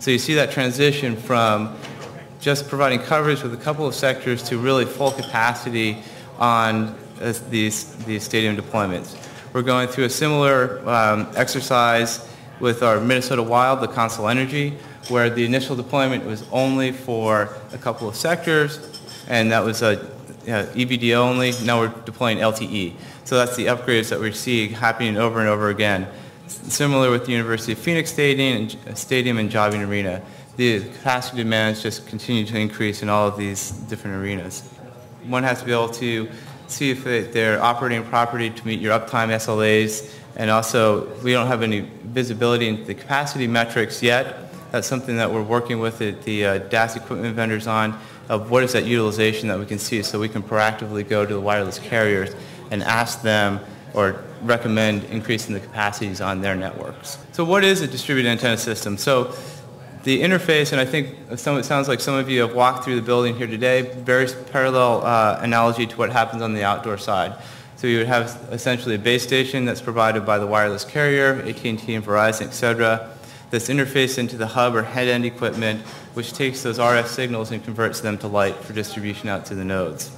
So you see that transition from just providing coverage with a couple of sectors to really full capacity on these stadium deployments. We're going through a similar exercise with our Minnesota Wild, the Consol Energy, where the initial deployment was only for a couple of sectors, and that was EVD only. Now we're deploying LTE. So that's the upgrades that we see happening over and over again. Similar with the University of Phoenix Stadium and Jobbing Arena. The capacity demands just continue to increase in all of these different arenas. One has to be able to see if they're operating properly to meet your uptime SLAs, and also we don't have any visibility into the capacity metrics yet. That's something that we're working with the DAS equipment vendors on, of what is that utilization that we can see, so we can proactively go to the wireless carriers and ask them or recommend increasing the capacities on their networks. So what is a distributed antenna system? So the interface, and I think it sounds like some of you have walked through the building here today, very parallel analogy to what happens on the outdoor side. So you would have essentially a base station that's provided by the wireless carrier, AT&T and Verizon, etc., that's interfaced into the hub or head-end equipment, which takes those RF signals and converts them to light for distribution out to the nodes.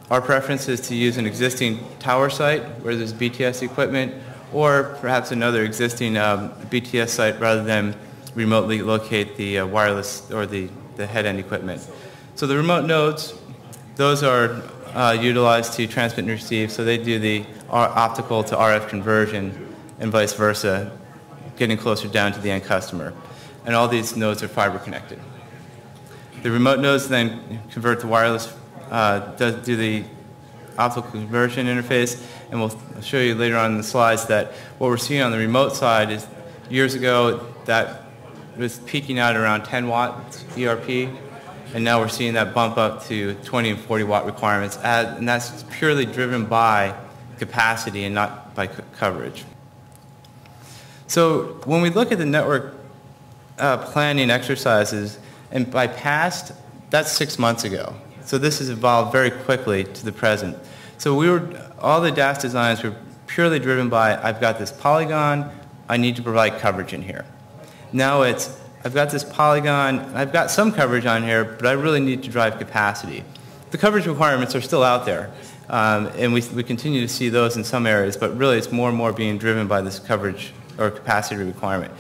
Our preference is to use an existing tower site where there's BTS equipment, or perhaps another existing BTS site rather than remotely locate the wireless or the head-end equipment. So the remote nodes, those are utilized to transmit and receive, so they do the optical to RF conversion and vice versa, getting closer down to the end customer. And all these nodes are fiber connected. The remote nodes then convert the wireless, do the optical conversion interface, and we'll show you later on in the slides that what we're seeing on the remote side is years ago that was peaking out around 10 watts ERP, and now we're seeing that bump up to 20 and 40 watt requirements, and that's purely driven by capacity and not by coverage. So when we look at the network planning exercises, and by past, that's 6 months ago. So this has evolved very quickly to the present. So all the DAS designs were purely driven by, I've got this polygon, I need to provide coverage in here. Now it's, I've got this polygon, I've got some coverage on here, but I really need to drive capacity. The coverage requirements are still out there, and we continue to see those in some areas, but really it's more and more being driven by this coverage or capacity requirement.